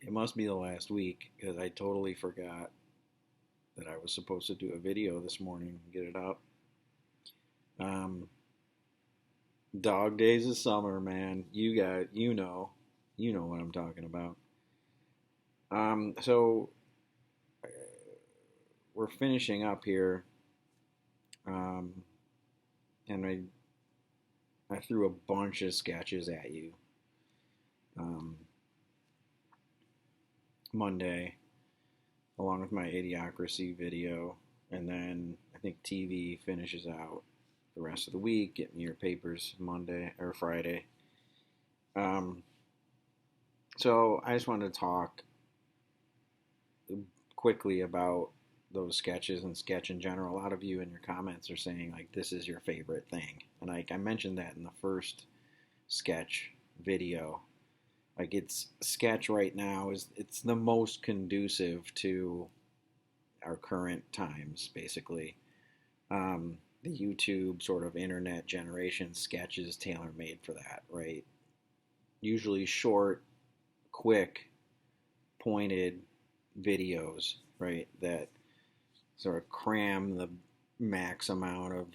It must be the last week because I totally forgot that I was supposed to do a video this morning and get it up. Um, Dog days of summer, man. You know what I'm talking about. So we're finishing up here, um, and I threw a bunch of sketches at you um, Monday, along with my Idiocracy video, and then I think TV finishes out the rest of the week. Get me your papers Monday or Friday. Um, so I just wanted to talk quickly about those sketches and sketch in general. A lot of you in your comments are saying like this is your favorite thing, and like I mentioned that in the first sketch video. Like it's sketch right now is it's the most conducive to our current times, basically. The YouTube sort of internet generation sketch is tailor made for that, right? Usually short, quick, pointed videos, right? That sort of cram the max amount of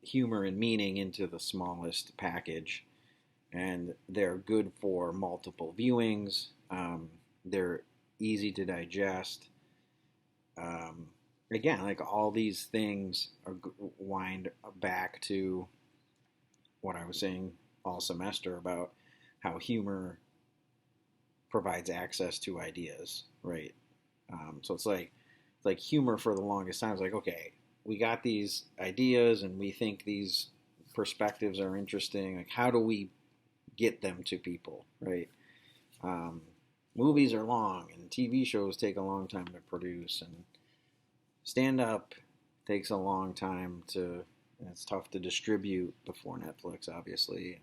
humor and meaning into the smallest package. And they're good for multiple viewings. They're easy to digest. Um, Again, like all these things are, wind back to what I was saying all semester about how humor provides access to ideas, right? So it's like humor for the longest time. It's like, okay, we got these ideas and we think these perspectives are interesting. Like, how do we get them to people, right? Um, Movies are long and TV shows take a long time to produce, and stand up takes a long time to. It's tough to distribute before Netflix, obviously.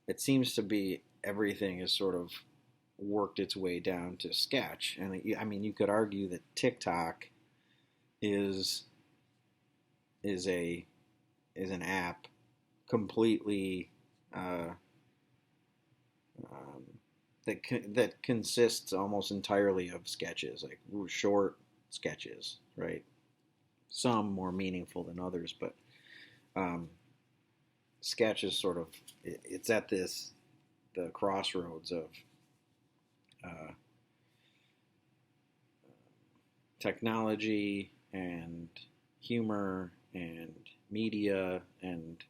It seems to be everything is sort of worked its way down to sketch, and I mean, you could argue that TikTok is is a is an app completely uh, um, that consists almost entirely of sketches, like short sketches, right? Some more meaningful than others, but um, sketch is sort of it's at this the crossroads of uh, technology and humor and media and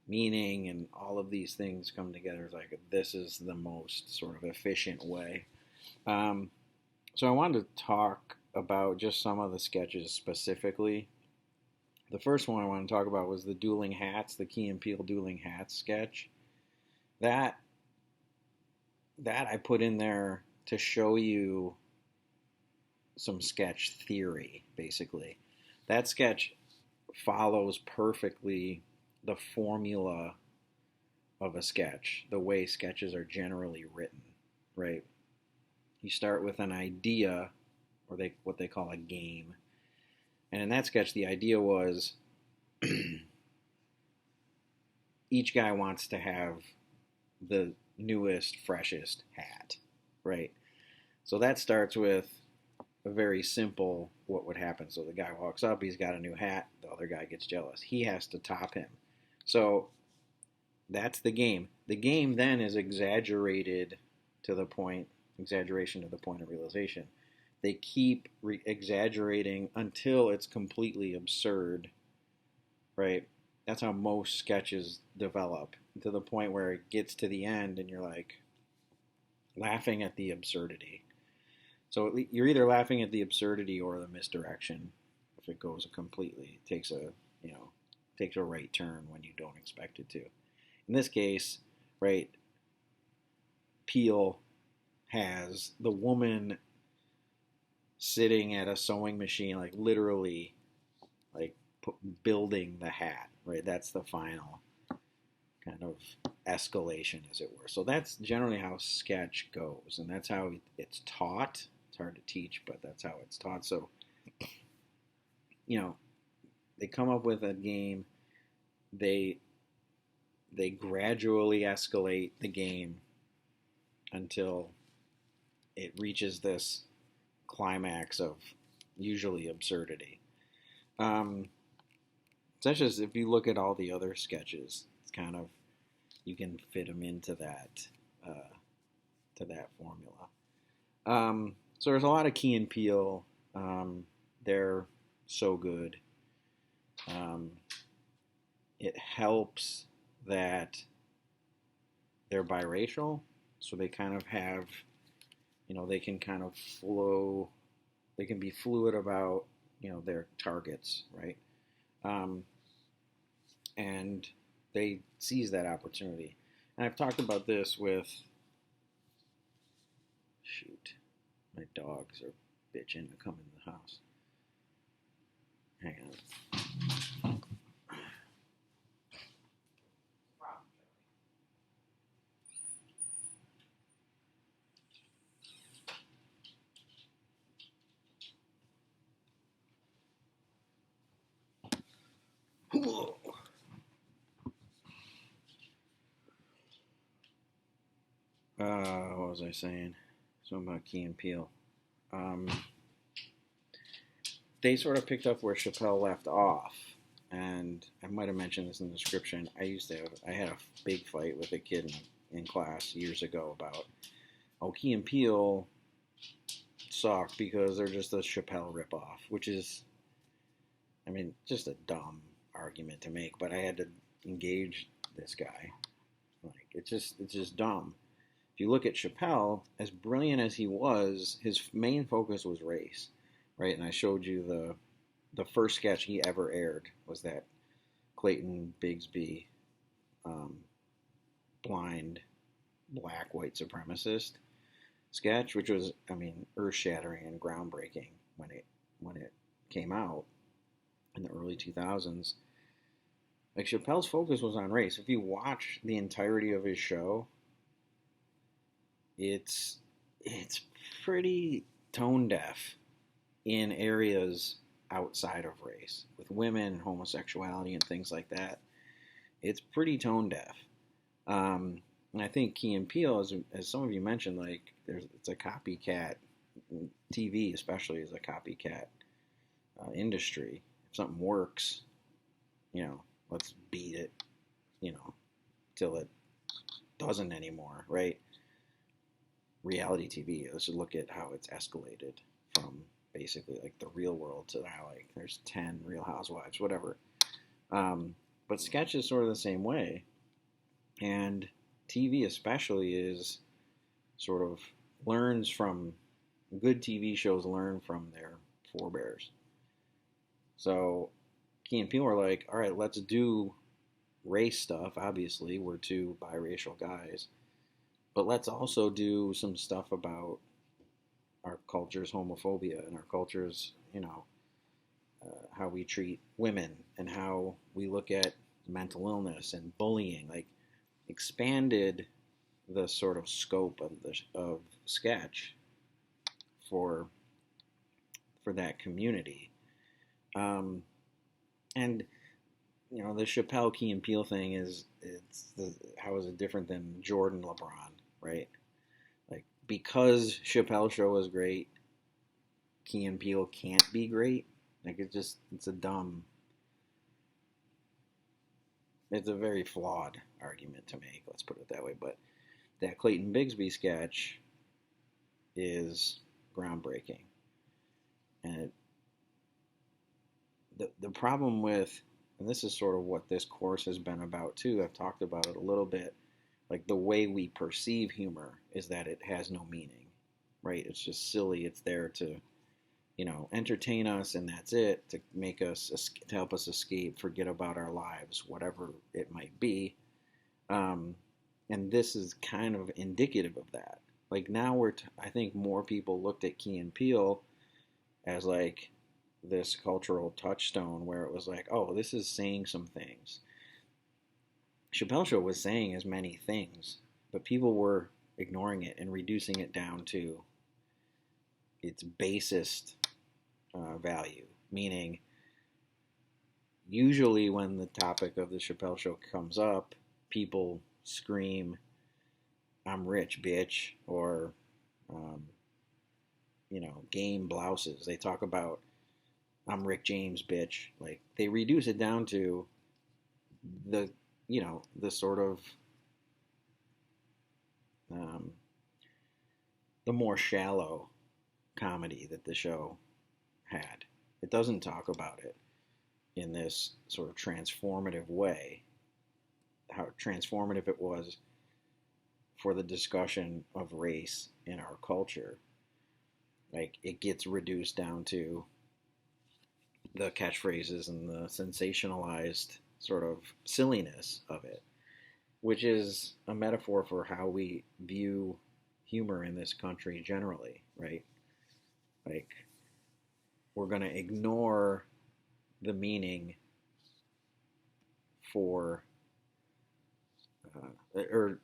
meaning and all of these things come together. Like this is the most sort of efficient way. Um, so I wanted to talk about just some of the sketches specifically. The first one I want to talk about was the dueling hats, the Key and Peele dueling hats sketch. That that I put in there to show you some sketch theory, basically. That sketch follows perfectly the formula of a sketch, the way sketches are generally written, right? You start with an idea, or what they call a game. And in that sketch, the idea was each guy wants to have the newest, freshest hat, right? So that starts with a very simple what would happen. So the guy walks up, he's got a new hat, the other guy gets jealous. He has to top him. So that's the game. The game then is exaggeration to the point of realization. They keep exaggerating until it's completely absurd, right? That's how most sketches develop to the point where it gets to the end and you're like laughing at the absurdity. So you're either laughing at the absurdity or the misdirection. If it goes completely, it takes a right turn when you don't expect it to. In this case, right, Peele has the woman sitting at a sewing machine, like literally, like building the hat. Right, that's the final kind of escalation, as it were. So that's generally how sketch goes, and that's how it's taught. It's hard to teach, but that's how it's taught. So, you know, they come up with a game. They they gradually escalate the game until it reaches this climax of usually absurdity. Such as if you look at all the other sketches, it's kind of, you can fit them into that formula. So there's a lot of Key and Peele. They're so good. It helps that they're biracial, so they kind of have, they can kind of flow, they can be fluid about, their targets, right? And they seize that opportunity. And I've talked about this with, shoot, my dogs are bitching to come in the house. Hang on. What was I saying? Something about Key and Peele. They sort of picked up where Chappelle left off, and I might have mentioned this in the description. I had a big fight with a kid in class years ago about, Key and Peele suck because they're just a Chappelle ripoff, which is, just a dumb argument to make. But I had to engage this guy. Like, it's just dumb. If you look at Chappelle, as brilliant as he was, his main focus was race, right? And I showed you the first sketch he ever aired was that Clayton Bigsby, blind black white supremacist sketch, which was, earth-shattering and groundbreaking when it came out in the early 2000s. Like, Chappelle's focus was on race. If you watch the entirety of his show, it's pretty tone deaf in areas outside of race, with women, homosexuality, and things like that. It's pretty tone deaf. And I think Key and Peele, as some of you mentioned, like, it's a copycat. TV especially is a copycat industry. If something works, let's beat it, till it doesn't anymore, right? Reality TV, let's look at how it's escalated from basically like the Real World to now, like, there's 10 Real Housewives, whatever. But sketch is sort of the same way. And TV especially is sort of learns from, good TV shows learn from their forebears. So Key and Peele were like, all right, let's do race stuff. Obviously, we're two biracial guys. But let's also do some stuff about our culture's homophobia and our culture's, how we treat women and how we look at mental illness and bullying. Like, expanded the sort of scope of sketch for that community. And the Chappelle Key and Peele thing how is it different than Jordan LeBron, right? Like, because Chappelle's show was great, Key and Peele can't be great. Like, it's a very flawed argument to make, let's put it that way. But that Clayton Bigsby sketch is groundbreaking. And the problem with, and this is sort of what this course has been about too, I've talked about it a little bit, like, the way we perceive humor is that it has no meaning, right? It's just silly. It's there to, entertain us, and that's it, to help us escape, forget about our lives, whatever it might be. And this is kind of indicative of that. Like, now I think more people looked at Key and Peele as like this cultural touchstone where it was like, oh, this is saying some things. Chappelle Show was saying as many things, but people were ignoring it and reducing it down to its basest value. Meaning, usually when the topic of the Chappelle Show comes up, people scream, "I'm rich, bitch," or game blouses. They talk about I'm Rick James, bitch. Like they reduce it down to the the sort of um, the more shallow comedy that the show had. It doesn't talk about it in this sort of transformative way, how transformative it was for the discussion of race in our culture. Like it gets reduced down to the catchphrases and the sensationalized sort of silliness of it, which is a metaphor for how we view humor in this country generally, right? Like we're going to ignore the meaning for, or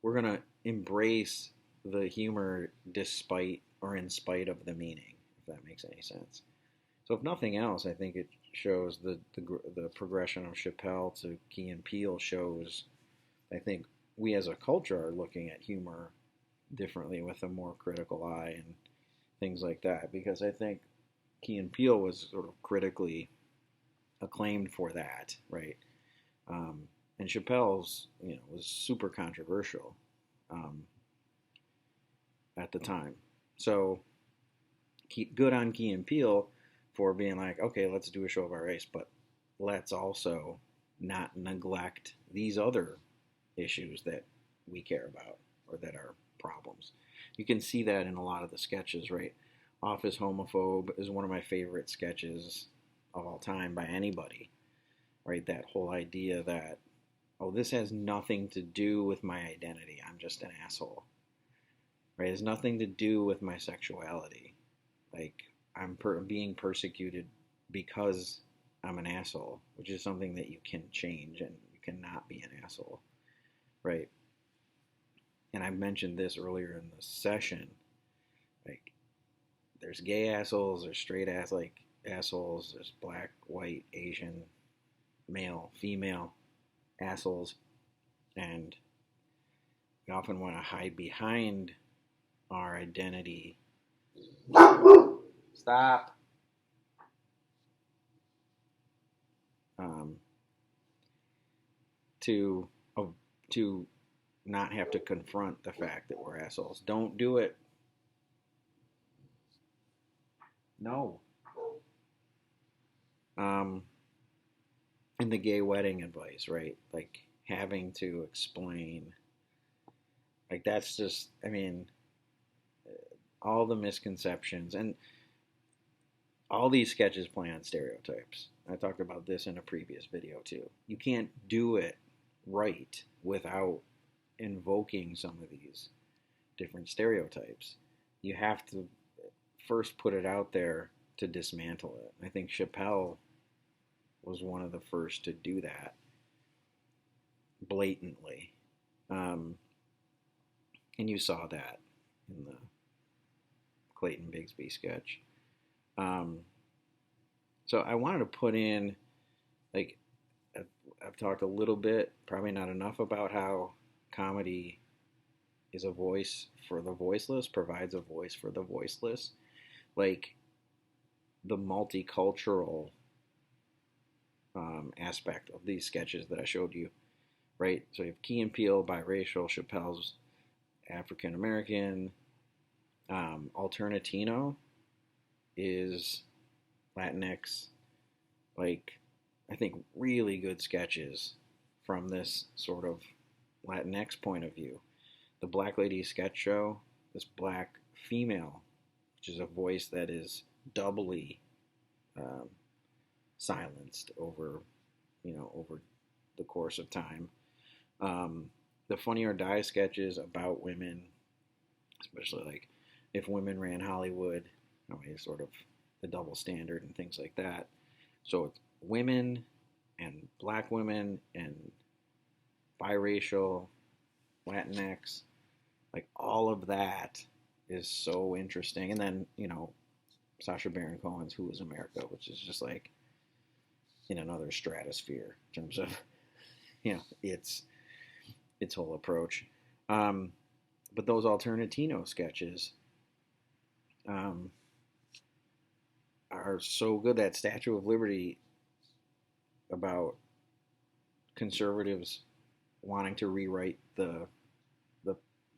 we're going to embrace the humor despite or in spite of the meaning, if that makes any sense. So if nothing else, I think it shows the progression of Chappelle to Key and Peele shows, I think we as a culture are looking at humor differently with a more critical eye and things like that, because I think Key and Peele was sort of critically acclaimed for that, right? And Chappelle's, was super controversial um, at the time. So good on Key and Peele for being like, okay, let's do a show about race, but let's also not neglect these other issues that we care about or that are problems. You can see that in a lot of the sketches, right? Office Homophobe is one of my favorite sketches of all time by anybody, right? That whole idea that, oh, this has nothing to do with my identity. I'm just an asshole, right? It has nothing to do with my sexuality. Like, I'm being persecuted because I'm an asshole, which is something that you can change, and you cannot be an asshole, right? And I mentioned this earlier in the session. Like, there's gay assholes, there's straight assholes, there's black, white, Asian, male, female assholes, and we often want to hide behind our identity. Stop. Um, to to not have to confront the fact that we're assholes. Don't do it. No. Um, and the gay wedding advice, right? Like having to explain, like that's just, I mean, all the misconceptions and all these sketches play on stereotypes. I talked about this in a previous video too. You can't do it right without invoking some of these different stereotypes. You have to first put it out there to dismantle it. I think Chappelle was one of the first to do that blatantly. And you saw that in the Clayton Bigsby sketch. So I wanted to put in, like, I've talked a little bit, probably not enough, about how comedy is a voice for the voiceless, provides a voice for the voiceless. Like, the multicultural aspect of these sketches that I showed you, right? So you have Key and Peele, biracial, Chappelle's African American, Alternatino is Latinx. Like, I think really good sketches from this sort of Latinx point of view. The Black Lady Sketch Show, this black female, which is a voice that is doubly silenced over the course of time. The Funny or Die sketches about women, especially like if women ran Hollywood, sort of the double standard and things like that. So it's women and black women and biracial, Latinx, like all of that is so interesting. And then, Sacha Baron Cohen's Who is America, which is just like in another stratosphere in terms of, its whole approach. But those Alternatino sketches, um, are so good. That Statue of Liberty about conservatives wanting to rewrite the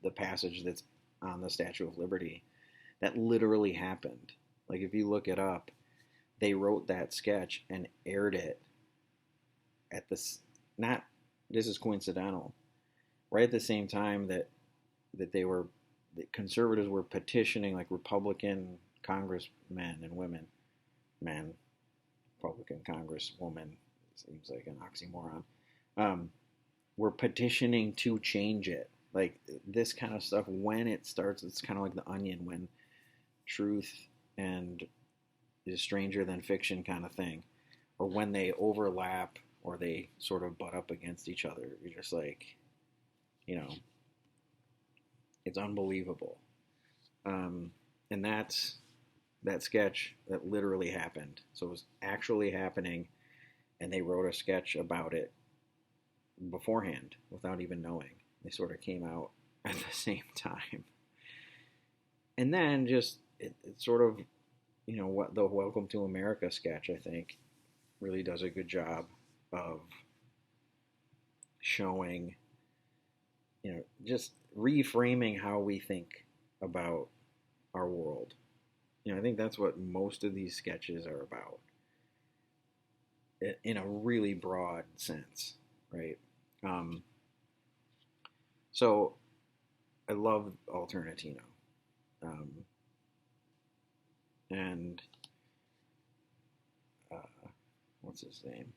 the passage that's on the Statue of Liberty, that literally happened. Like if you look it up, they wrote that sketch and aired it at this not this is coincidental, right at the same time that they were that conservatives were petitioning, like Republican congressmen and women, men, Republican congresswoman, seems like an oxymoron, were petitioning to change it. Like this kind of stuff, when it starts, it's kind of like the onion, when truth and is stranger than fiction kind of thing, or when they overlap or they sort of butt up against each other. You're just like, you know, it's unbelievable. And that's that sketch that literally happened. So it was actually happening, and they wrote a sketch about it beforehand without even knowing. They sort of came out at the same time. And then just it sort of, what the Welcome to America sketch, I think, really does a good job of showing, just reframing how we think about our world. I think that's what most of these sketches are about, in a really broad sense, right? So I love Alternatino. And what's his name?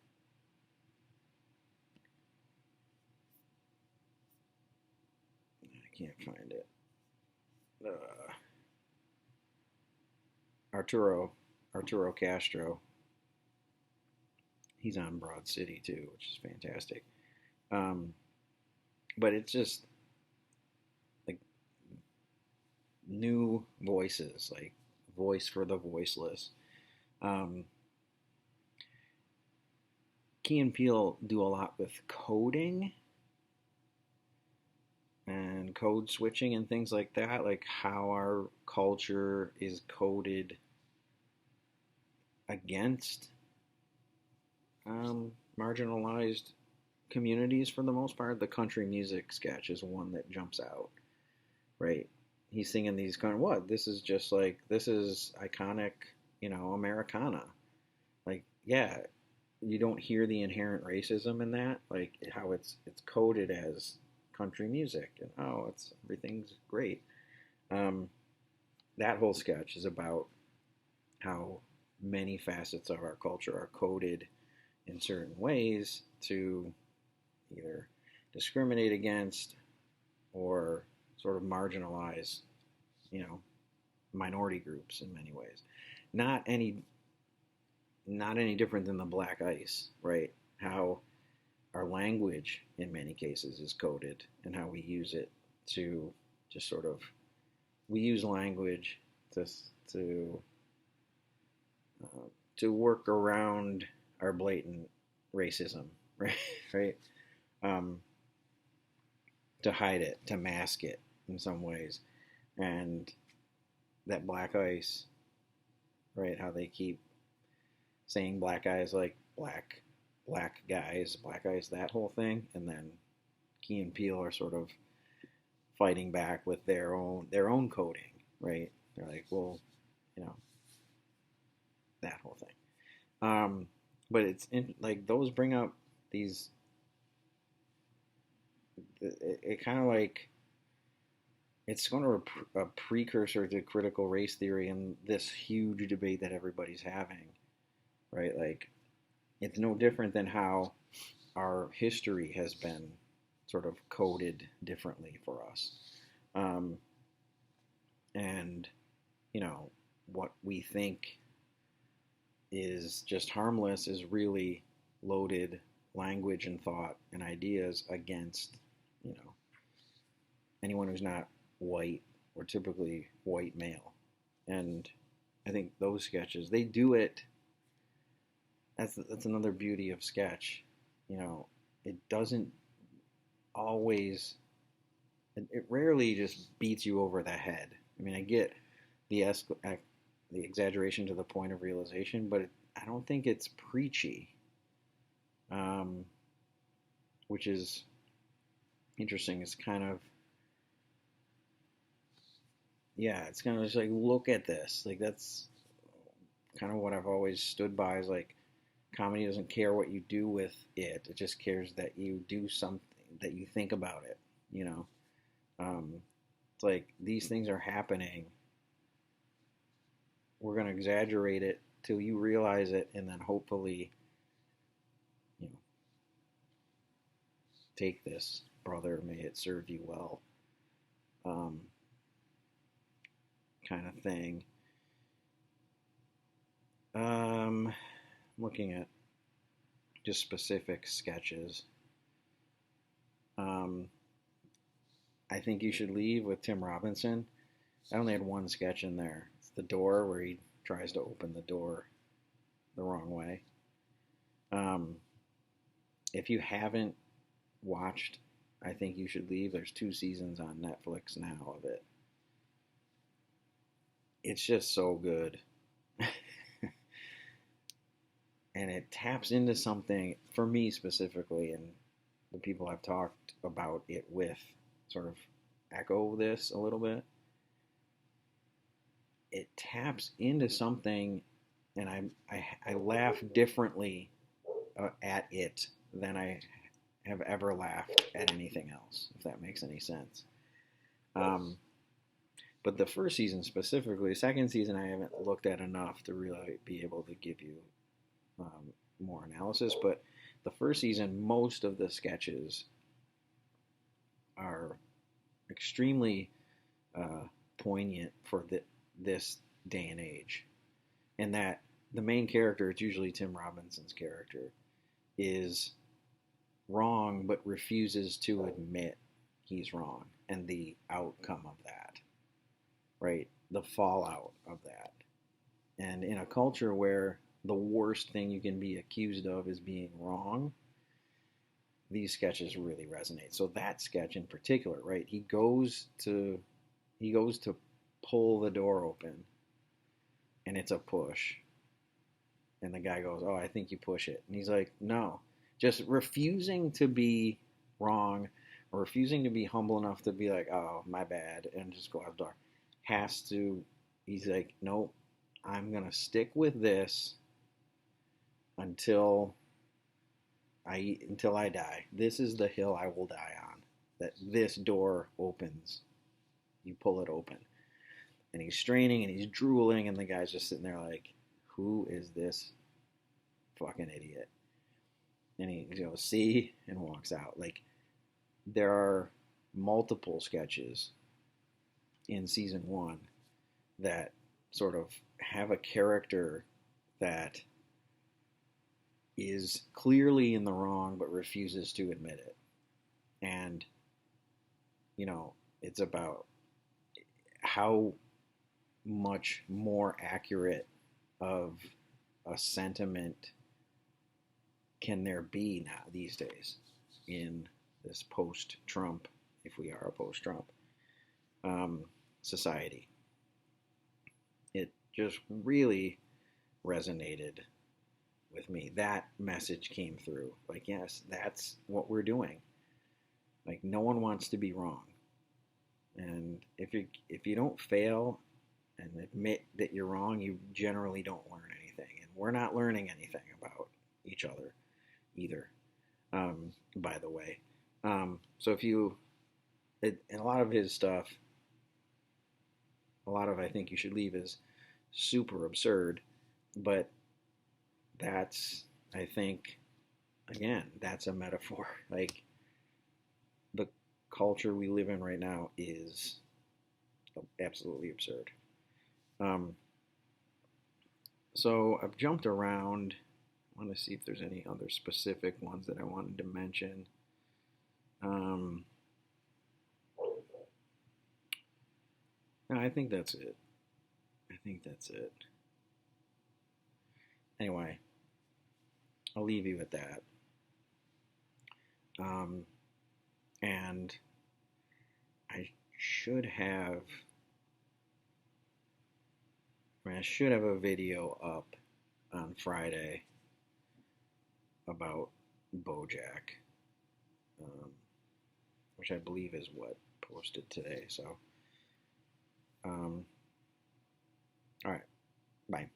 I can't find it. Arturo Castro. He's on Broad City too, which is fantastic. But it's just like new voices, like voice for the voiceless. Key and Peele do a lot with coding and code switching and things like that, like how our culture is coded against marginalized communities for the most part. The country music sketch is one that jumps out, right? He's singing these kind of, this is just like, this is iconic, Americana. Like, yeah, you don't hear the inherent racism in that, like how it's coded as country music, and everything's great. That whole sketch is about how many facets of our culture are coded in certain ways to either discriminate against or sort of marginalize, minority groups in many ways. Not any different than the Black Ice, right? How our language in many cases is coded, and how we use it to just sort of, we use language to work around our blatant racism, right? Right? To hide it, to mask it in some ways. And that Black Ice, right? How they keep saying black guys like black guys, Black Ice, that whole thing. And then Key and Peele are sort of fighting back with their own coding, right? They're like, well, that whole thing. But it's like those bring up these. It kind of like, it's kind of a precursor to critical race theory and this huge debate that everybody's having, right? Like, it's no different than how our history has been sort of coded differently for us. And, what we think is just harmless is really loaded language and thought and ideas against, anyone who's not white or typically white male. And I think those sketches, they do it. That's another beauty of sketch. It doesn't always, it rarely just beats you over the head. I mean, I get the the exaggeration to the point of realization, but I don't think it's preachy, um, which is interesting. It's kind of, yeah, it's kind of just like, look at this. Like, that's kind of what I've always stood by, is like, comedy doesn't care what you do with it. It just cares that you do something, that you think about it, you know? Um, it's like, these things are happening. We're going to exaggerate it till you realize it, and then hopefully, you know, take this, brother, may it serve you well, um, kind of thing. I'm looking at just specific sketches. Um, I think you should leave with Tim Robinson. I only had one sketch in there. It's the door where he tries to open the door the wrong way. Um, if you haven't watched I Think You Should Leave, there's 2 seasons on Netflix now of it. It's just so good. And it taps into something, for me specifically, and the people I've talked about it with sort of echo this a little bit. It taps into something, and I laugh differently at it than I have ever laughed at anything else, if that makes any sense. Um, but the first season specifically, the second season I haven't looked at enough to really be able to give you more analysis. But the first season, most of the sketches are extremely poignant for this day and age, and that the main character, it's usually Tim Robinson's character, is wrong but refuses to admit he's wrong, and the outcome of that, right? The fallout of that. And in a culture where the worst thing you can be accused of is being wrong, these sketches really resonate. So that sketch in particular, right? He goes to pull the door open, and it's a push. And the guy goes, "Oh, I think you push it." And he's like, "No." Just refusing to be wrong, or refusing to be humble enough to be like, "Oh, my bad," and just go out the door. He's like, "Nope, I'm going to stick with this until I die. This is the hill I will die on. That this door opens. You pull it open." And he's straining and he's drooling, and the guy's just sitting there like, "Who is this fucking idiot?" And he goes, "See," and walks out. Like, there are multiple sketches in season one that sort of have a character that is clearly in the wrong but refuses to admit it. And, it's about how much more accurate of a sentiment can there be now these days in this post-Trump, if we are a post-Trump society. It just really resonated with me. That message came through. Like, yes, that's what we're doing. Like, no one wants to be wrong. And if you don't fail and admit that you're wrong, you generally don't learn anything. And we're not learning anything about each other either, by the way. So and a lot of his stuff, a lot of I Think You Should Leave is super absurd, but I think, again, that's a metaphor. Like, the culture we live in right now is absolutely absurd. So I've jumped around. I want to see if there's any other specific ones that I wanted to mention. No, I think that's it. Anyway, I'll leave you with that. And I should have I mean, I should have a video up on Friday about BoJack, which I believe is what posted today. So, all right, bye.